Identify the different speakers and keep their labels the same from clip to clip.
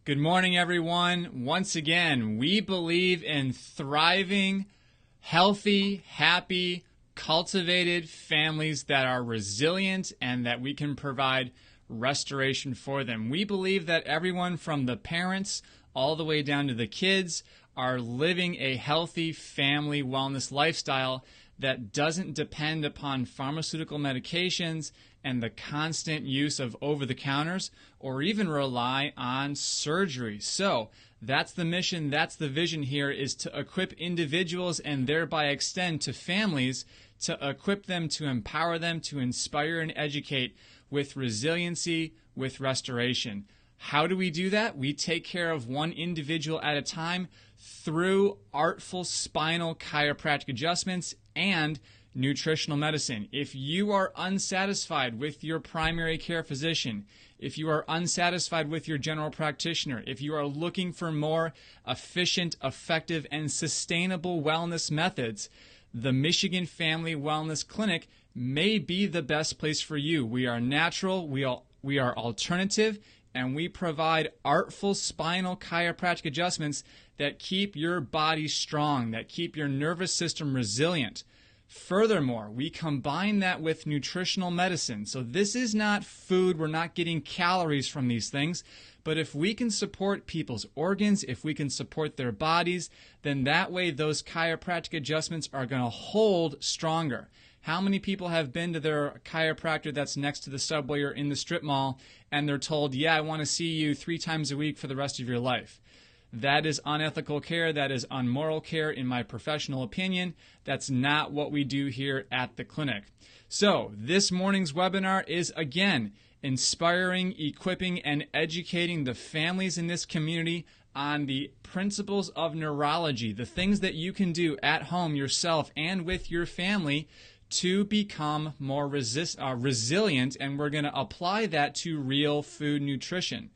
Speaker 1: Good morning, everyone. Once again, we believe in thriving, healthy, happy, cultivated families that are resilient and that we can provide restoration for them. We believe that everyone from the parents all the way down to the kids are living a healthy family wellness lifestyle that doesn't depend upon pharmaceutical medications and the constant use of over-the-counters or even rely on surgery. So that's the mission, that's the vision here, is to equip individuals and thereby extend to families, to equip them, to empower them, to inspire and educate with resiliency, with restoration. How do we do that? We take care of one individual at a time through artful spinal chiropractic adjustments and nutritional medicine. If you are unsatisfied with your primary care physician, if you are unsatisfied with your general practitioner, if you are looking for more efficient, effective, and sustainable wellness methods, the Michigan Family Wellness Clinic may be the best place for you. We are natural, we are alternative, and we provide artful spinal chiropractic adjustments that keep your body strong, that keep your nervous system resilient. Furthermore, we combine that with nutritional medicine. So this is not food. We're not getting calories from these things. But if we can support people's organs, if we can support their bodies, then that way those chiropractic adjustments are going to hold stronger. How many people have been to their chiropractor that's next to the subway or in the strip mall and they're told, yeah, I want to see you 3 times a week for the rest of your life? That is unethical care. That is unmoral care, in my professional opinion. That's not what we do here at the clinic. So this morning's webinar is, again, inspiring, equipping, and educating the families in this community on the principles of neurology, the things that you can do at home yourself and with your family to become more resilient, and we're going to apply that to real food nutrition.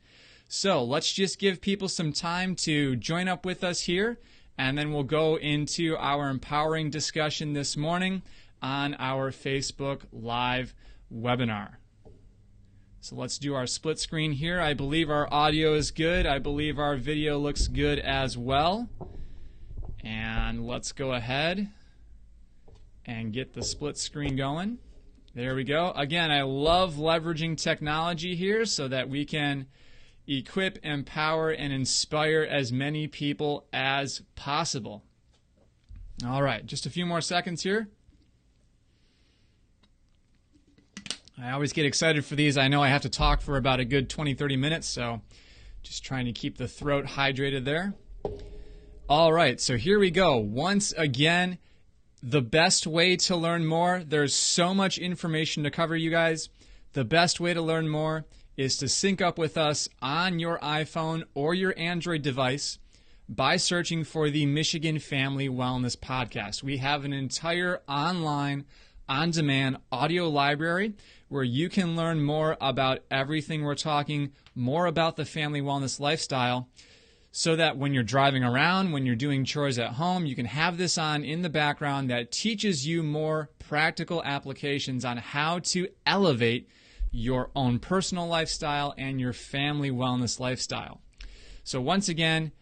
Speaker 1: So let's just give people some time to join up with us here, and then we'll go into our empowering discussion this morning on our Facebook Live webinar. So let's do our split screen here. I believe our audio is good. I believe our video looks good as well. And let's go ahead and get the split screen going. There we go. Again, I love leveraging technology here so that we can equip, empower, and inspire as many people as possible. All right, just a few more seconds here. I always get excited for these. I know I have to talk for about a good 20-30 minutes, so just trying to keep the throat hydrated there. All right, so here we go. Once again, the best way to learn more, there's so much information to cover, you guys. The best way to learn more is to sync up with us on your iPhone or your Android device by searching for the Michigan Family Wellness Podcast. We have an entire online, on-demand audio library where you can learn more about everything we're talking, more about the family wellness lifestyle, so that when you're driving around, when you're doing chores at home, you can have this on in the background that teaches you more practical applications on how to elevate your own personal lifestyle and your family wellness lifestyle. So once again,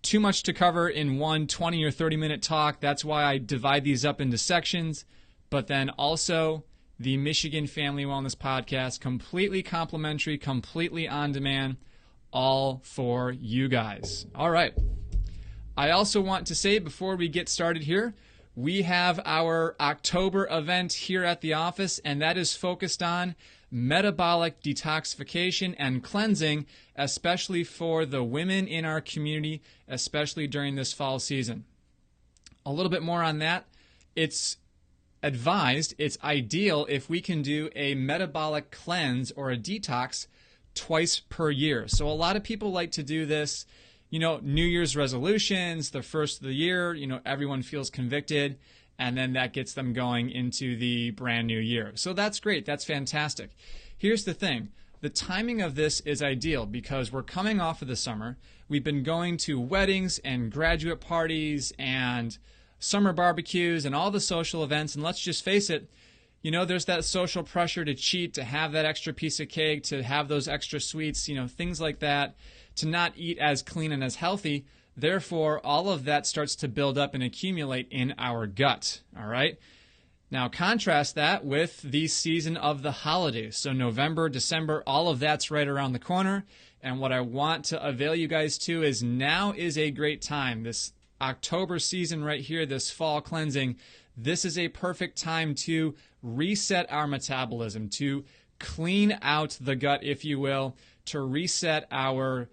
Speaker 1: too much to cover in one 20 or 30-minute talk. That's why I divide these up into sections. But then also the Michigan Family Wellness Podcast, completely complimentary, completely on demand, all for you guys. All right. I also want to say before we get started here, we have our October event here at the office, and that is focused on metabolic detoxification and cleansing, especially for the women in our community, especially during this fall season. A little bit more on that. It's advised, it's ideal if we can do a metabolic cleanse or a detox twice per year. So a lot of people like to do this, New Year's resolutions, the first of the year, everyone feels convicted, and then that gets them going into the brand new year. So that's great. That's fantastic. Here's the thing. The timing of this is ideal because we're coming off of the summer. We've been going to weddings and graduate parties and summer barbecues and all the social events. And let's just face it, You know, there's that social pressure to cheat, to have that extra piece of cake, to have those extra sweets, you know, things like that, to not eat as clean and as healthy. Therefore, all of that starts to build up and accumulate in our gut, all right? Now, contrast that with the season of the holidays. So November, December, all of that's right around the corner. And what I want to avail you guys to is now is a great time. This October season right here, this fall cleansing, this is a perfect time to reset our metabolism, to clean out the gut, if you will, to reset our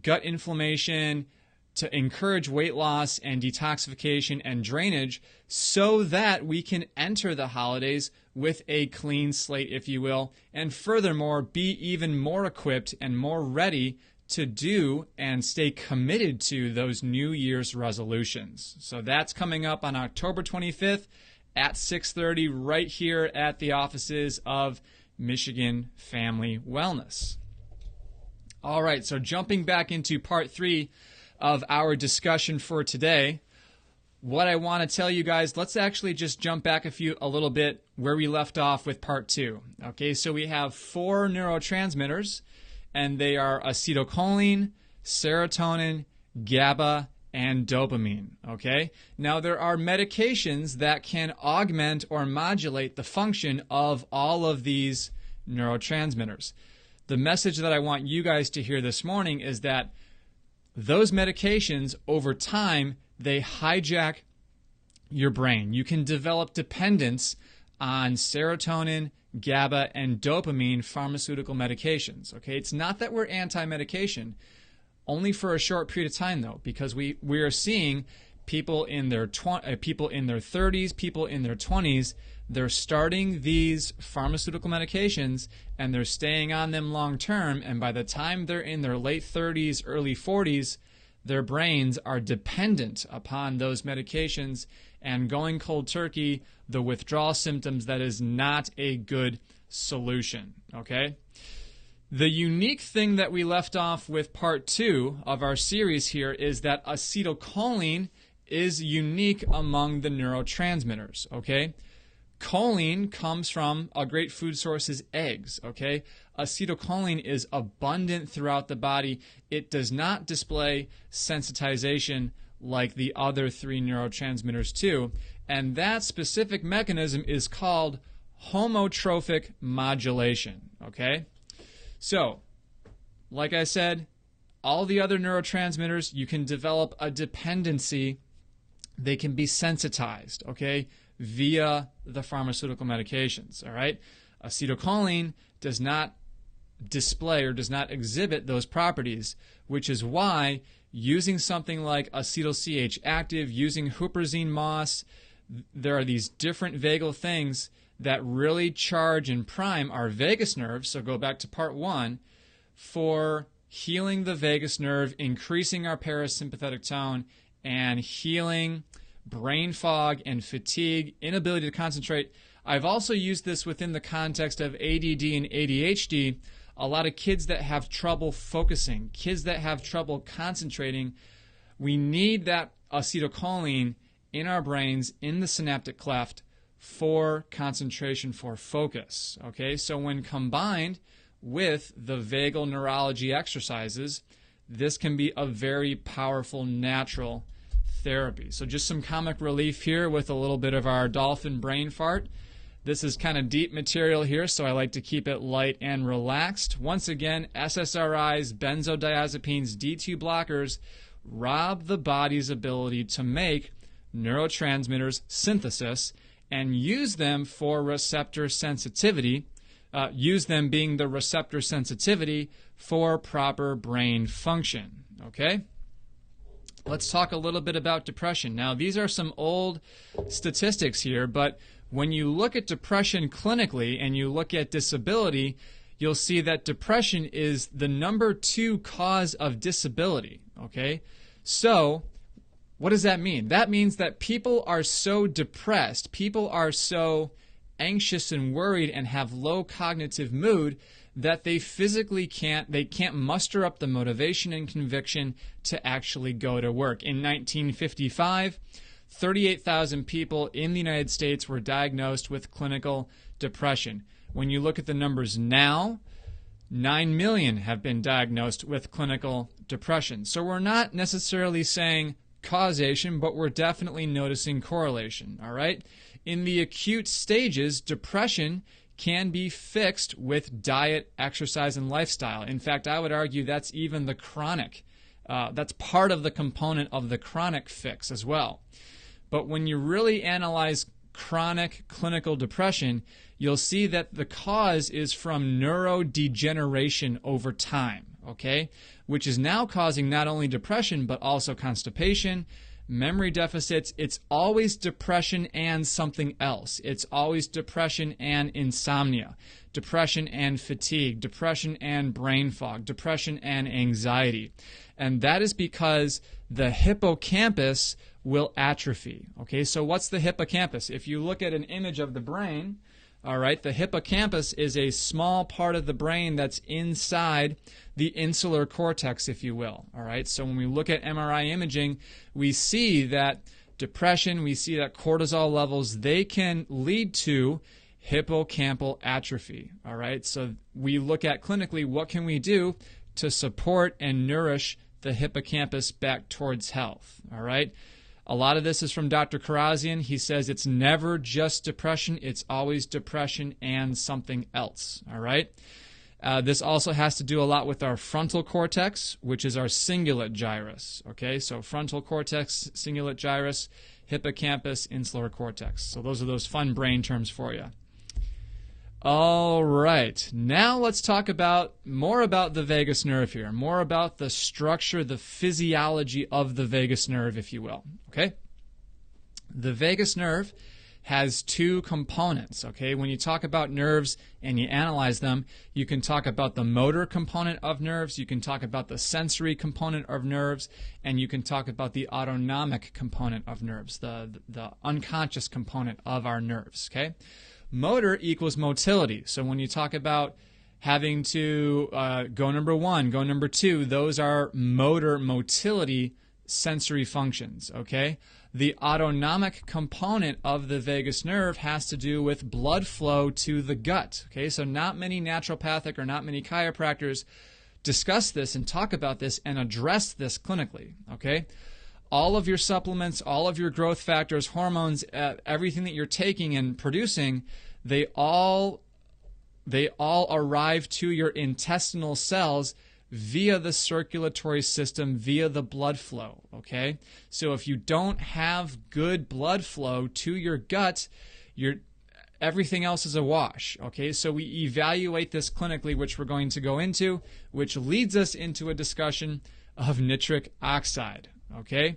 Speaker 1: gut inflammation, to encourage weight loss and detoxification and drainage so that we can enter the holidays with a clean slate, if you will, and furthermore, be even more equipped and more ready to do and stay committed to those New Year's resolutions. So that's coming up on October 25th at 6:30 right here at the offices of Michigan Family Wellness. All right, so jumping back into part 3 of our discussion for today, what I want to tell you guys, let's actually just jump back a little bit where we left off with part 2. Okay, so we have 4 neurotransmitters, and they are acetylcholine, serotonin, GABA, and dopamine. Okay, now there are medications that can augment or modulate the function of all of these neurotransmitters. The message that I want you guys to hear this morning is that those medications, over time, they hijack your brain. You can develop dependence on serotonin, GABA, and dopamine pharmaceutical medications. Okay, it's not that we're anti-medication, only for a short period of time though, because we are seeing people in their 30s, people in their 20s, they're starting these pharmaceutical medications and they're staying on them long term, and by the time they're in their late 30s, early 40s, their brains are dependent upon those medications and going cold turkey, the withdrawal symptoms, that is not a good solution, okay? The unique thing that we left off with part 2 of our series here is that acetylcholine is unique among the neurotransmitters, okay? Choline comes from a great food source is eggs, okay? Acetylcholine is abundant throughout the body. It does not display sensitization like the other 3 neurotransmitters do, and that specific mechanism is called homotrophic modulation, okay? So, like I said, all the other neurotransmitters, you can develop a dependency. They can be sensitized, okay, via the pharmaceutical medications, all right? Acetylcholine does not display or does not exhibit those properties, which is why using something like acetyl-CH active, using huperzine moss, there are these different vagal things that really charge and prime our vagus nerve. So go back to part 1 for healing the vagus nerve, increasing our parasympathetic tone, and healing brain fog and fatigue, inability to concentrate. I've also used this within the context of ADD and ADHD. A lot of kids that have trouble focusing, kids that have trouble concentrating, we need that acetylcholine in our brains, in the synaptic cleft, for concentration, for focus. Okay, so when combined with the vagal neurology exercises, this can be a very powerful natural therapy. So just some comic relief here with a little bit of our dolphin brain fart. This is kind of deep material here, so I like to keep it light and relaxed. Once again, SSRIs, benzodiazepines, D2 blockers rob the body's ability to make neurotransmitters synthesis and use them for receptor sensitivity, use them being the receptor sensitivity for proper brain function. Okay? Let's talk a little bit about depression. Now, these are some old statistics here, but when you look at depression clinically and you look at disability, you'll see that depression is the number 2 cause of disability. Okay? So, what does that mean? That means that people are so depressed, people are so anxious and worried and have low cognitive mood that they physically can't muster up the motivation and conviction to actually go to work. In 1955, 38,000 people in the United States were diagnosed with clinical depression. When you look at the numbers now, 9 million have been diagnosed with clinical depression. So we're not necessarily saying causation, but we're definitely noticing correlation, all right? In the acute stages, depression can be fixed with diet, exercise, and lifestyle. In fact, I would argue that's even the chronic. That's part of the component of the chronic fix as well. But when you really analyze chronic clinical depression, you'll see that the cause is from neurodegeneration over time, okay? Which is now causing not only depression, but also constipation, memory deficits. It's always depression and something else. It's always depression and insomnia, depression and fatigue, depression and brain fog, depression and anxiety. And that is because the hippocampus will atrophy. Okay, so what's the hippocampus? If you look at an image of the brain, all right, the hippocampus is a small part of the brain that's inside the insular cortex, if you will. All right, so when we look at MRI imaging, we see that depression, we see that cortisol levels, they can lead to hippocampal atrophy. All right, so we look at clinically what can we do to support and nourish the hippocampus back towards health. All right. A lot of this is from Dr. Karazian. He says it's never just depression. It's always depression and something else. All right. This also has to do a lot with our frontal cortex, which is our cingulate gyrus. Okay. So frontal cortex, cingulate gyrus, hippocampus, insular cortex. So those are those fun brain terms for you. All right, now let's talk more about the vagus nerve here, more about the structure, the physiology of the vagus nerve, if you will, okay? The vagus nerve has two components, okay? When you talk about nerves and you analyze them, you can talk about the motor component of nerves, you can talk about the sensory component of nerves, and you can talk about the autonomic component of nerves, the unconscious component of our nerves, okay? Motor equals motility. So when you talk about having to go number one, go number two, those are motor motility sensory functions, okay? The autonomic component of the vagus nerve has to do with blood flow to the gut, okay? So not many naturopathic or not many chiropractors discuss this and talk about this and address this clinically, okay? All of your supplements, all of your growth factors, hormones, everything that you're taking and producing, they all arrive to your intestinal cells via the circulatory system, via the blood flow, okay? So if you don't have good blood flow to your gut, everything else is a wash, okay? So we evaluate this clinically, which we're going to go into, which leads us into a discussion of nitric oxide. Okay?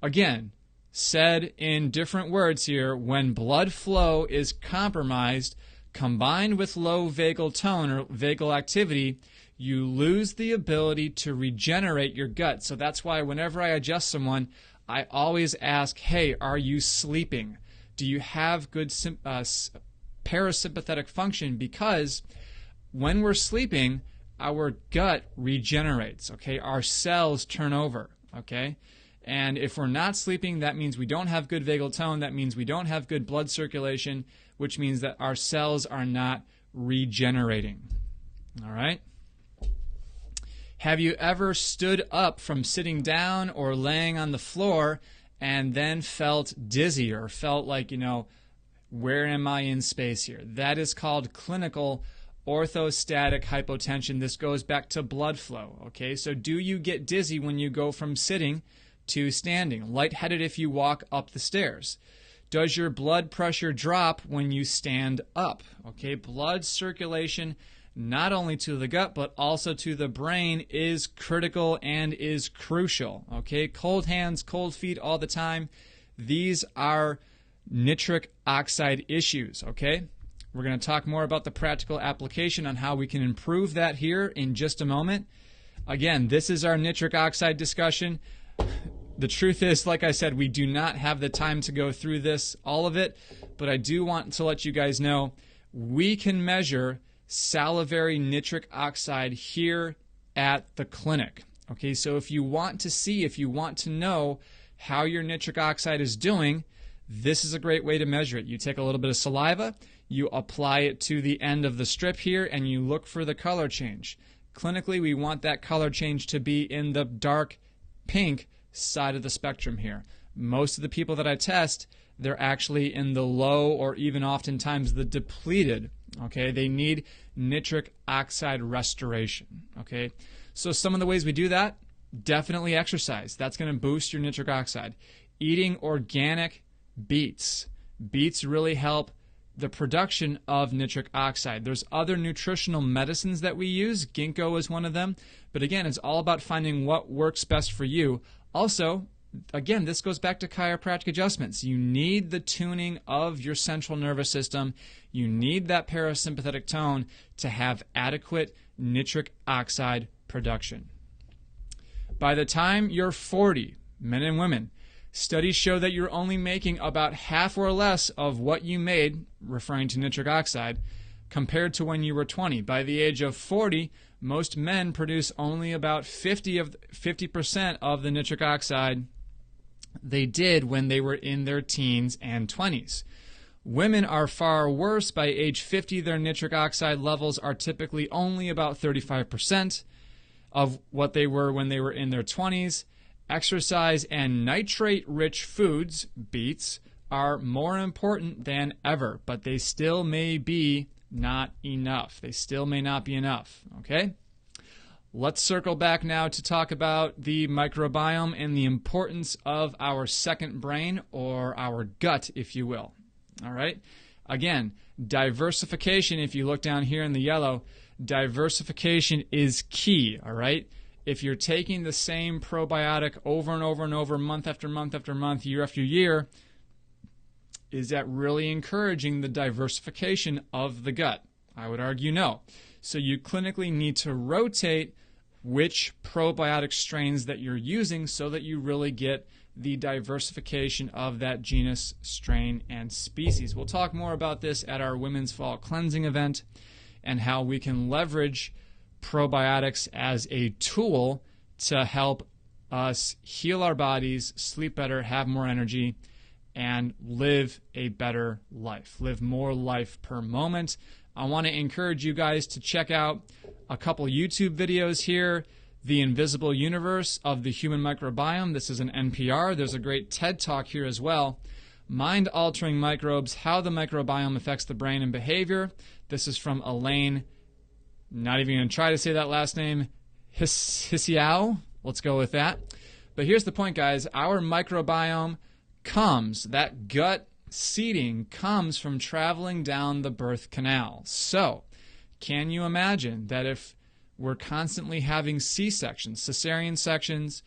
Speaker 1: Again, said in different words here, when blood flow is compromised, combined with low vagal tone or vagal activity, you lose the ability to regenerate your gut. So that's why whenever I adjust someone, I always ask, hey, are you sleeping? Do you have good parasympathetic function? Because when we're sleeping, our gut regenerates, okay? Our cells turn over. Okay? And if we're not sleeping, that means we don't have good vagal tone. That means we don't have good blood circulation, which means that our cells are not regenerating. All right? Have you ever stood up from sitting down or laying on the floor and then felt dizzy or felt like, where am I in space here? That is called clinical orthostatic hypotension. This goes back to blood flow, okay? So do you get dizzy when you go from sitting to standing? Lightheaded if you walk up the stairs? Does your blood pressure drop when you stand up? Okay, blood circulation not only to the gut but also to the brain is critical and is crucial, okay? Cold hands, cold feet all the time. These are nitric oxide issues, okay? We're going to talk more about the practical application on how we can improve that here in just a moment. Again, this is our nitric oxide discussion. The truth is, like I said, we do not have the time to go through this, all of it, but I do want to let you guys know we can measure salivary nitric oxide here at the clinic. Okay, so if you want to know how your nitric oxide is doing, this is a great way to measure it. You take a little bit of saliva, you apply it to the end of the strip here, and you look for the color change. Clinically, we want that color change to be in the dark pink side of the spectrum here. Most of the people that I test, they're actually in the low or even oftentimes the depleted. Okay, they need nitric oxide restoration. Okay, so some of the ways we do that, definitely exercise. That's going to boost your nitric oxide. Eating organic beets. Beets really help the production of nitric oxide. There's other nutritional medicines that we use. Ginkgo is one of them. But again, it's all about finding what works best for you. Also, again, this goes back to chiropractic adjustments. You need the tuning of your central nervous system. You need that parasympathetic tone to have adequate nitric oxide production. By the time you're 40, men and women, studies show that you're only making about half or less of what you made, referring to nitric oxide, compared to when you were 20. By the age of 40, most men produce only about 50% of the nitric oxide they did when they were in their teens and 20s. Women are far worse. By age 50, their nitric oxide levels are typically only about 35% of what they were when they were in their 20s. Exercise and nitrate-rich foods, beets, are more important than ever, but they still may be not enough. They still may not be enough, okay? Let's circle back now to talk about the microbiome and the importance of our second brain, or our gut, if you will. All right? Again, diversification, if you look down here in the yellow, diversification is key, all right? If you're taking the same probiotic over and over and over, month after month after month, year after year, is that really encouraging the diversification of the gut? I would argue no. So you clinically need to rotate which probiotic strains that you're using so that you really get the diversification of that genus, strain, and species. We'll talk more about this at our Women's Fall Cleansing event and how we can leverage probiotics as a tool to help us heal our bodies, sleep better, have more energy, and live a better life. Live more life per moment. I want to encourage you guys to check out a couple YouTube videos here. The Invisible Universe of the Human Microbiome. This is an NPR. There's a great TED Talk here as well. Mind-Altering Microbes, How the Microbiome Affects the Brain and Behavior. This is from Elaine, not even going to try to say that last name, Hsiao. Let's go with that. But here's the point, guys. Our microbiome comes, that gut seeding comes from traveling down the birth canal. So, can you imagine that if we're constantly having C-sections, cesarean sections,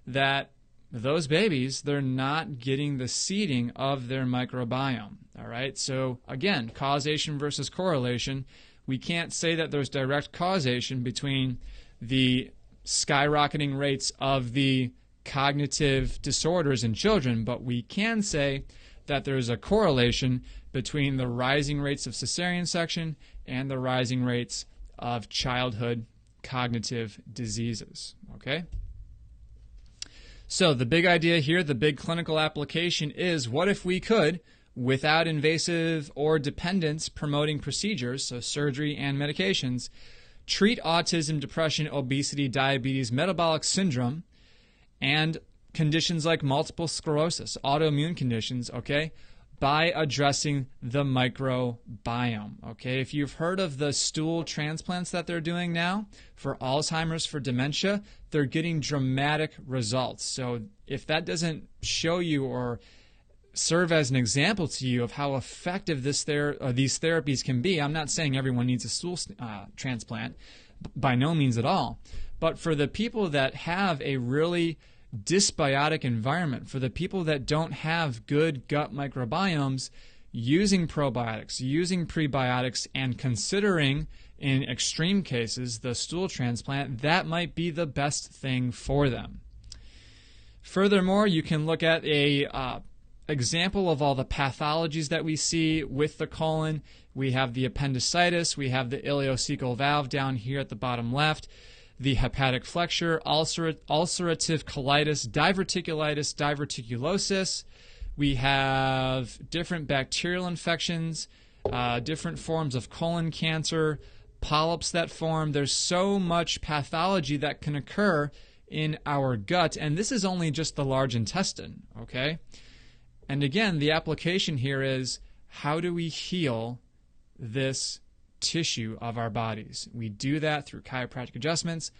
Speaker 1: that those babies, they're not getting the seeding of their microbiome, all right? So, again, causation versus correlation. We can't say that there's direct causation between the skyrocketing rates of the cognitive disorders in children, but we can say that there's a correlation between the rising rates of cesarean section and the rising rates of childhood cognitive diseases, okay? So the big idea here, the big clinical application is, what if we could, without invasive or dependence promoting procedures, so surgery and medications, treat autism, depression, obesity, diabetes, metabolic syndrome, and conditions like multiple sclerosis, autoimmune conditions, okay, by addressing the microbiome, okay? If you've heard of the stool transplants that they're doing now for Alzheimer's, for dementia, they're getting dramatic results. So if that doesn't show you or serve as an example to you of how effective these therapies can be, I'm not saying everyone needs a stool transplant, by no means at all. But for the people that have a really dysbiotic environment, for the people that don't have good gut microbiomes, using probiotics, using prebiotics, and considering, in extreme cases, the stool transplant, that might be the best thing for them. Furthermore, you can look at a example of all the pathologies that we see with the colon. We have the appendicitis, we have the ileocecal valve down here at the bottom left, the hepatic flexure, ulcerative colitis, diverticulitis, diverticulosis. We have different bacterial infections, different forms of colon cancer, polyps that form. There's so much pathology that can occur in our gut, and this is only just the large intestine, okay? And again, the application here is, how do we heal this tissue of our bodies? We do that through chiropractic adjustments,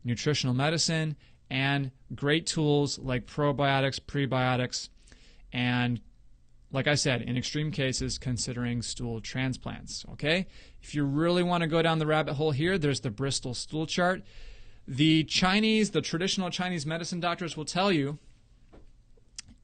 Speaker 1: nutritional medicine, and great tools like probiotics, prebiotics, and like I said, in extreme cases, considering stool transplants, okay? If you really want to go down the rabbit hole here, there's the Bristol stool chart. The traditional Chinese medicine doctors will tell you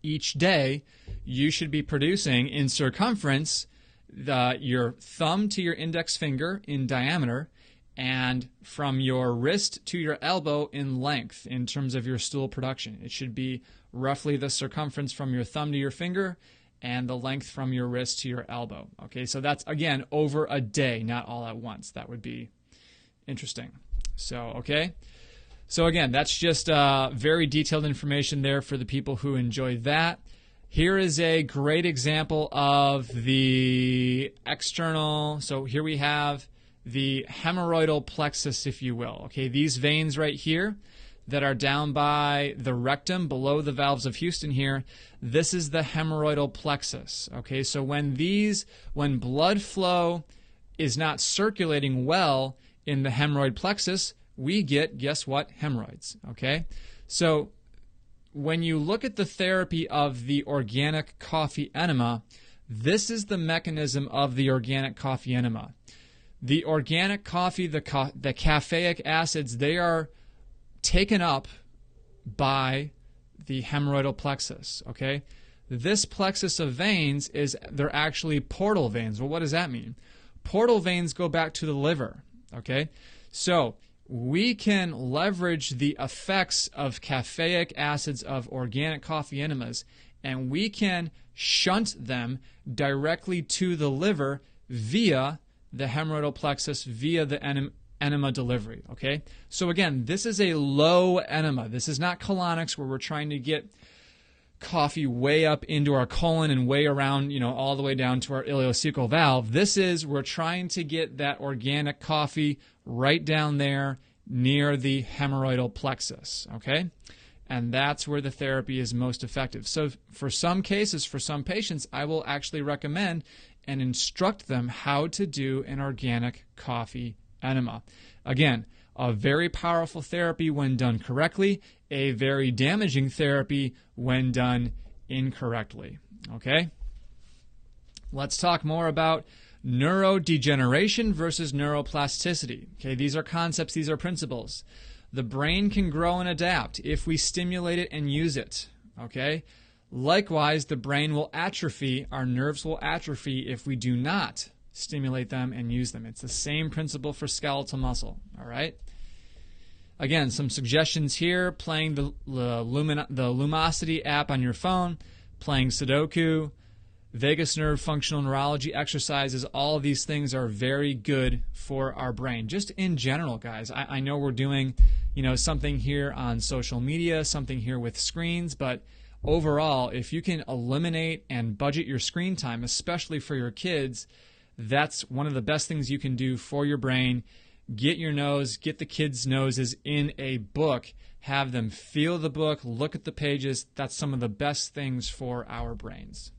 Speaker 1: each day you should be producing in circumference your thumb to your index finger in diameter, and from your wrist to your elbow in length in terms of your stool production. It should be roughly the circumference from your thumb to your finger and the length from your wrist to your elbow. Okay, so that's, again, over a day, not all at once. That would be interesting. So, okay. So again, that's just very detailed information there for the people who enjoy that. Here is a great example of the external. So here we have the hemorrhoidal plexus, if you will. Okay, these veins right here that are down by the rectum below the valves of Houston here, this is the hemorrhoidal plexus. Okay, so when blood flow is not circulating well in the hemorrhoid plexus, we get, guess what, hemorrhoids. Okay, so when you look at the therapy of the organic coffee enema, this is the mechanism of the organic coffee enema. The organic coffee, the caffeic acids, they are taken up by the hemorrhoidal plexus, okay? This plexus of veins they're actually portal veins. Well, what does that mean? Portal veins go back to the liver, okay? So we can leverage the effects of caffeic acids of organic coffee enemas, and we can shunt them directly to the liver via the hemorrhoidal plexus, via the enema delivery, okay? So again, this is a low enema. This is not colonics where we're trying to get coffee way up into our colon and way around, all the way down to our ileocecal valve. We're trying to get that organic coffee right down there near the hemorrhoidal plexus, okay? And that's where the therapy is most effective. So for some cases, for some patients, I will actually recommend and instruct them how to do an organic coffee enema. Again, a very powerful therapy when done correctly, a very damaging therapy when done incorrectly. Okay? Let's talk more about neurodegeneration versus neuroplasticity. Okay, these are concepts, these are principles. The brain can grow and adapt if we stimulate it and use it. Okay? Likewise, the brain will atrophy, our nerves will atrophy if we do not stimulate them and use them. It's the same principle for skeletal muscle, all right? Again, some suggestions here, playing the Lumosity app on your phone, playing Sudoku, vagus nerve functional neurology exercises, all of these things are very good for our brain. Just in general, guys, I know we're doing, something here on social media, something here with screens, but overall, if you can eliminate and budget your screen time, especially for your kids, that's one of the best things you can do for your brain. Get the kids' noses in a book, have them feel the book, look at the pages. That's some of the best things for our brains.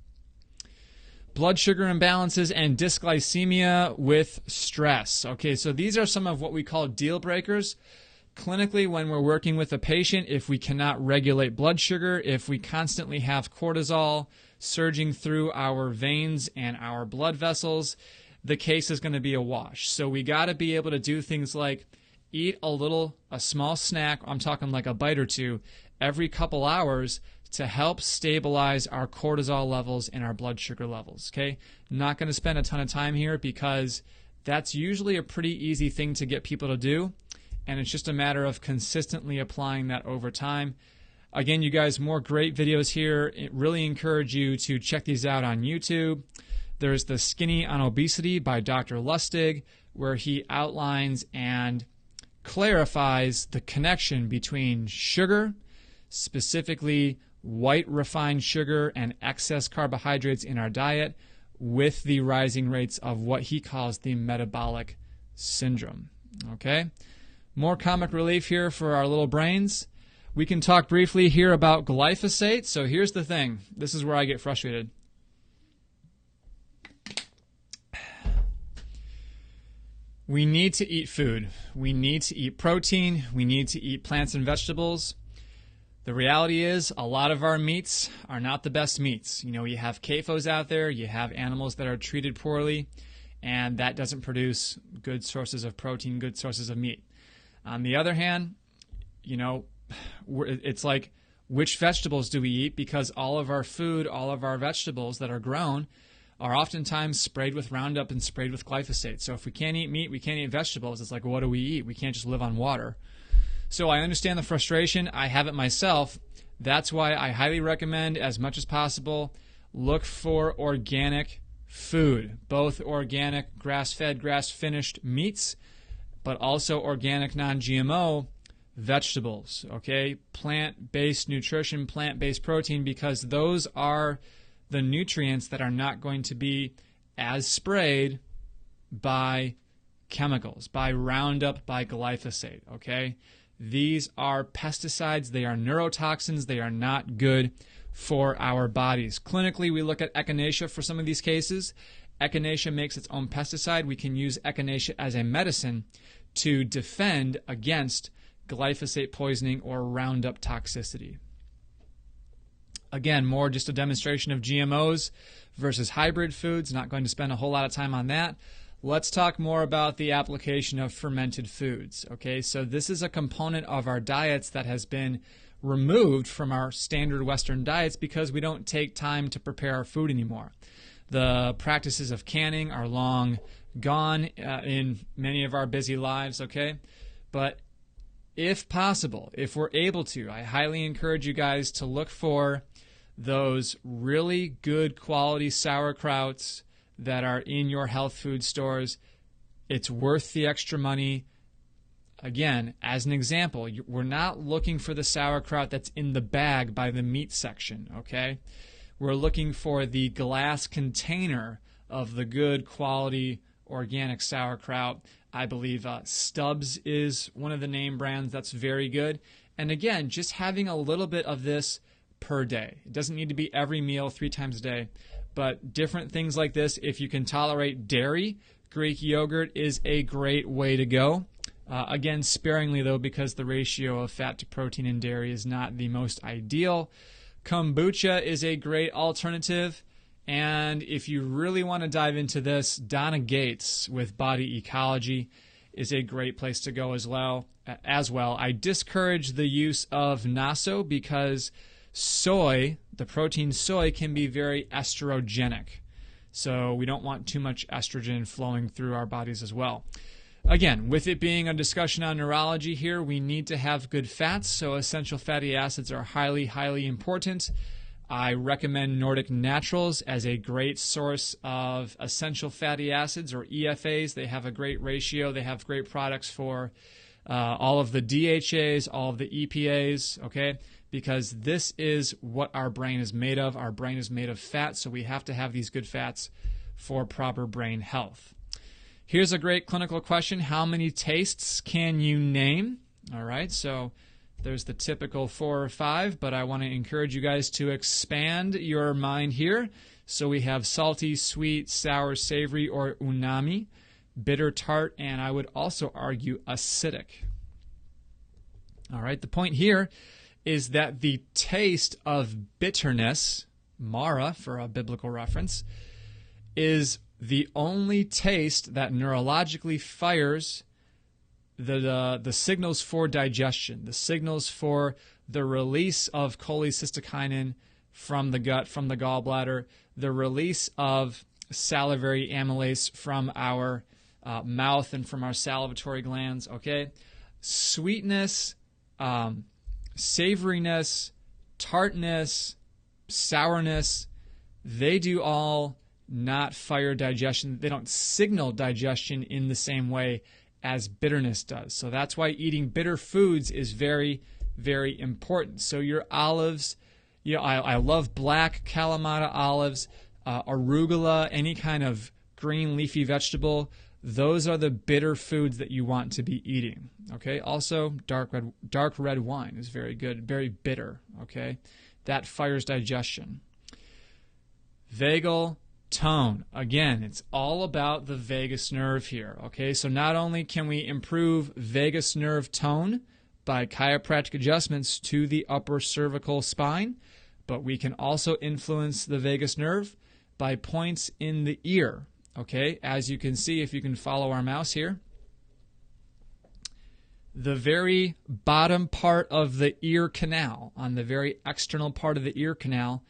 Speaker 1: Blood sugar imbalances and dysglycemia with stress. Okay, so these are some of what we call deal breakers. Clinically, when we're working with a patient, if we cannot regulate blood sugar, if we constantly have cortisol surging through our veins and our blood vessels, the case is going to be a wash. So we got to be able to do things like eat a small snack, I'm talking like a bite or two, every couple hours to help stabilize our cortisol levels and our blood sugar levels, okay? Not going to spend a ton of time here because that's usually a pretty easy thing to get people to do, and it's just a matter of consistently applying that over time. Again, you guys, more great videos here. I really encourage you to check these out on YouTube. There's the Skinny on Obesity by Dr. Lustig, where he outlines and clarifies the connection between sugar, specifically white refined sugar and excess carbohydrates in our diet, with the rising rates of what he calls the metabolic syndrome. Okay? More comic relief here for our little brains. We can talk briefly here about glyphosate. So here's the thing. This is where I get frustrated. We need to eat food. We need to eat protein. We need to eat plants and vegetables. The reality is a lot of our meats are not the best meats. You know, you have CAFOs out there, you have animals that are treated poorly, and that doesn't produce good sources of protein, good sources of meat. On the other hand, you know, it's like, which vegetables do we eat? Because all of our food, all of our vegetables that are grown are oftentimes sprayed with Roundup and sprayed with glyphosate. So if we can't eat meat, we can't eat vegetables, it's like, what do we eat? We can't just live on water. So I understand the frustration. I have it myself. That's why I highly recommend, as much as possible, look for organic food, both organic grass-fed, grass-finished meats, but also organic non-GMO vegetables, okay? Plant-based nutrition, plant-based protein, because those are the nutrients that are not going to be as sprayed by chemicals, by Roundup, by glyphosate, okay? These are pesticides. They are neurotoxins. They are not good for our bodies. Clinically, we look at echinacea for some of these cases. Echinacea makes its own pesticide. We can use echinacea as a medicine to defend against glyphosate poisoning or Roundup toxicity. Again, more just a demonstration of GMOs versus hybrid foods. Not going to spend a whole lot of time on that. Let's talk more about the application of fermented foods. Okay, so this is a component of our diets that has been removed from our standard Western diets because we don't take time to prepare our food anymore. The practices of canning are long gone in many of our busy lives, okay? But if possible, if we're able to, I highly encourage you guys to look for those really good quality sauerkrauts that are in your health food stores. It's worth the extra money. Again, as an example, we're not looking for the sauerkraut that's in the bag by the meat section, okay? We're looking for the glass container of the good quality organic sauerkraut. I believe Stubbs is one of the name brands that's very good. And again, just having a little bit of this per day. It doesn't need to be every meal 3 times a day. But different things like this, if you can tolerate dairy, Greek yogurt is a great way to go. Again, sparingly though, because the ratio of fat to protein in dairy is not the most ideal. Kombucha is a great alternative. And if you really want to dive into this, Donna Gates with Body Ecology is a great place to go as well. I discourage the use of naso because soy, the protein soy, can be very estrogenic. So we don't want too much estrogen flowing through our bodies as well. Again, with it being a discussion on neurology here, we need to have good fats, so essential fatty acids are highly, highly important. I recommend Nordic Naturals as a great source of essential fatty acids, or EFAs. They have a great ratio. They have great products for all of the DHAs, all of the EPAs, okay? Because this is what our brain is made of. Our brain is made of fat, so we have to have these good fats for proper brain health. Here's a great clinical question. How many tastes can you name? All right, so there's the typical 4 or 5, but I want to encourage you guys to expand your mind here. So we have salty, sweet, sour, savory, or umami, bitter, tart, and I would also argue acidic. All right, the point here is that the taste of bitterness, Mara for a biblical reference, is the only taste that neurologically fires the signals for digestion, the signals for the release of cholecystokinin from the gut, from the gallbladder, the release of salivary amylase from our mouth and from our salivatory glands, okay? Sweetness, savoriness, tartness, sourness, they do all not fire digestion. They don't signal digestion in the same way as bitterness does. So that's why eating bitter foods is very, very important. So your olives, I love black Kalamata olives. arugula, any kind of green leafy vegetable. Those are the bitter foods that you want to be eating. Okay. Also, dark red wine is very good, very bitter. Okay, that fires digestion. Vagal tone. Again, it's all about the vagus nerve here. Okay, so not only can we improve vagus nerve tone by chiropractic adjustments to the upper cervical spine, but we can also influence the vagus nerve by points in the ear. Okay, as you can see, if you can follow our mouse here, the very bottom part of the ear canal, on the very external part of the ear canal,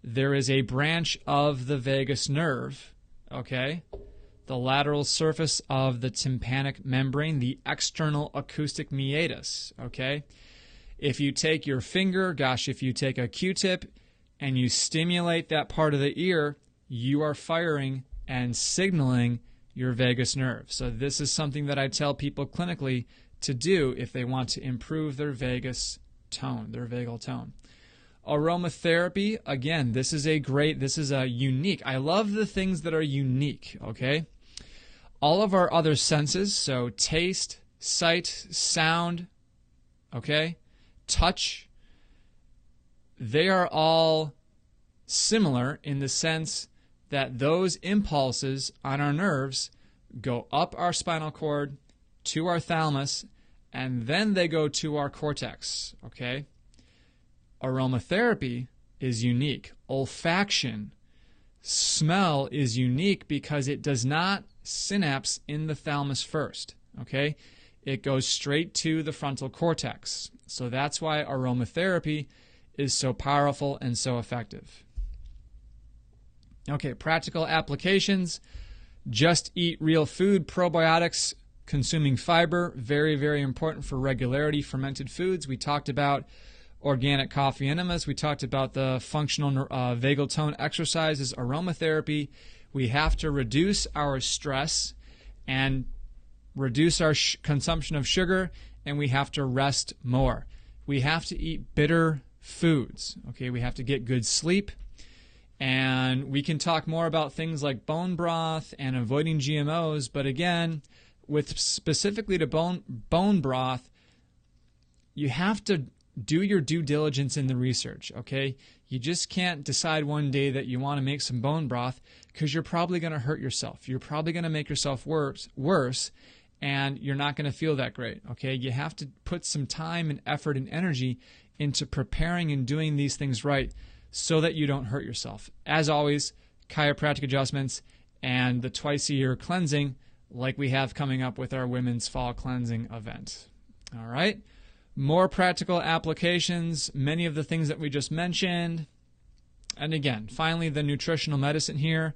Speaker 1: there is a branch of the vagus nerve, okay? The lateral surface of the tympanic membrane, the external acoustic meatus, okay? If you take your finger, if you take a Q-tip and you stimulate that part of the ear, you are firing and signaling your vagus nerve. So this is something that I tell people clinically to do if they want to improve their vagus tone, their vagal tone. Aromatherapy, again, this is a unique. I love the things that are unique, okay? All of our other senses, so taste, sight, sound, okay, touch, they are all similar in the sense that those impulses on our nerves go up our spinal cord to our thalamus, and then they go to our cortex, okay? Aromatherapy is unique. Olfaction, smell is unique because it does not synapse in the thalamus first, okay? It goes straight to the frontal cortex. So that's why aromatherapy is so powerful and so effective. Okay, practical applications. Just eat real food. Probiotics, consuming fiber, very, very important for regularity. Fermented foods. We talked about organic coffee enemas. We talked about the functional vagal tone exercises, aromatherapy. We have to reduce our stress and reduce our consumption of sugar, and we have to rest more. We have to eat bitter foods. Okay, we have to get good sleep. And we can talk more about things like bone broth and avoiding GMOs, but again, with specifically to bone broth, you have to do your due diligence in the research, okay? You just can't decide one day that you want to make some bone broth because you're probably going to hurt yourself. You're probably going to make yourself worse, and you're not going to feel that great, okay? You have to put some time and effort and energy into preparing and doing these things right so that you don't hurt yourself. As always, chiropractic adjustments and the twice-a-year cleansing like we have coming up with our Women's Fall Cleansing event. All right? More practical applications, many of the things that we just mentioned. And again, finally, the nutritional medicine here.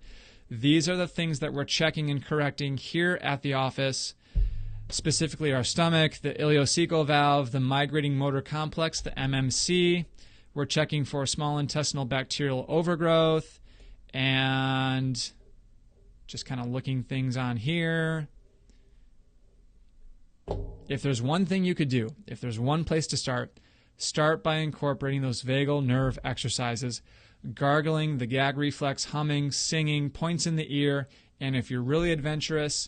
Speaker 1: These are the things that we're checking and correcting here at the office, specifically our stomach, the ileocecal valve, the migrating motor complex, the MMC. We're checking for small intestinal bacterial overgrowth and just kind of looking things on here. If there's one thing you could do, if there's one place to start by incorporating those vagal nerve exercises, gargling, the gag reflex, humming, singing, points in the ear, and if you're really adventurous,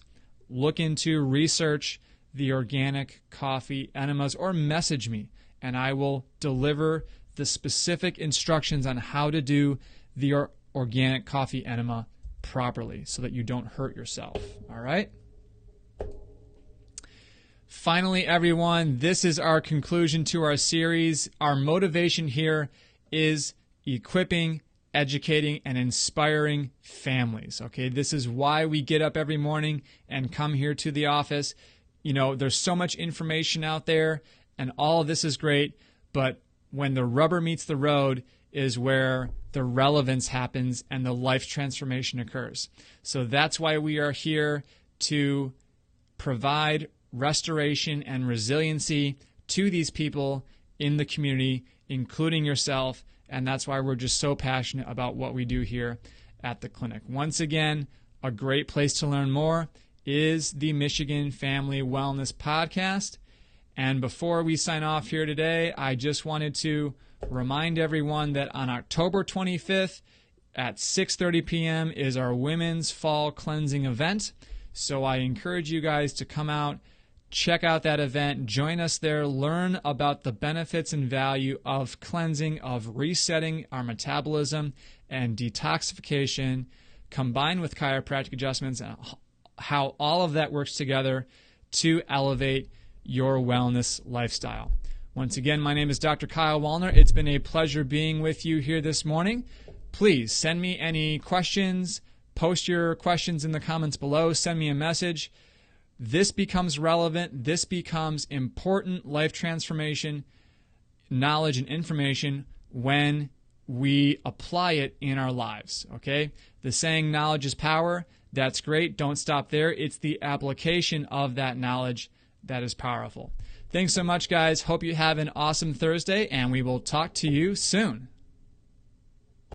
Speaker 1: look into research the organic coffee enemas or message me, and I will deliver the specific instructions on how to do the organic coffee enema properly so that you don't hurt yourself. All right? Finally, everyone, this is our conclusion to our series. Our motivation here is equipping, educating, and inspiring families. Okay, this is why we get up every morning and come here to the office. You know, there's so much information out there, and all of this is great, but when the rubber meets the road is where the relevance happens and the life transformation occurs. So that's why we are here to provide restoration and resiliency to these people in the community, including yourself, and that's why we're just so passionate about what we do here at the clinic. Once again, a great place to learn more is the Michigan Family Wellness Podcast. And before we sign off here today, I just wanted to remind everyone that on October 25th at 6:30 p.m. is our Women's Fall Cleansing event. So I encourage you guys to come out, check out that event, join us there, learn about the benefits and value of cleansing, of resetting our metabolism and detoxification, combined with chiropractic adjustments, and how all of that works together to elevate your wellness lifestyle. Once again, my name is Dr. Kyle Wallner. It's been a pleasure being with you here this morning. Please send me any questions. Post your questions in the comments below. Send me a message. This becomes relevant. This becomes important life transformation, knowledge, and information when we apply it in our lives. Okay? The saying, knowledge is power. That's great. Don't stop there. It's the application of that knowledge that is powerful. Thanks so much, guys. Hope you have an awesome Thursday, and we will talk to you soon.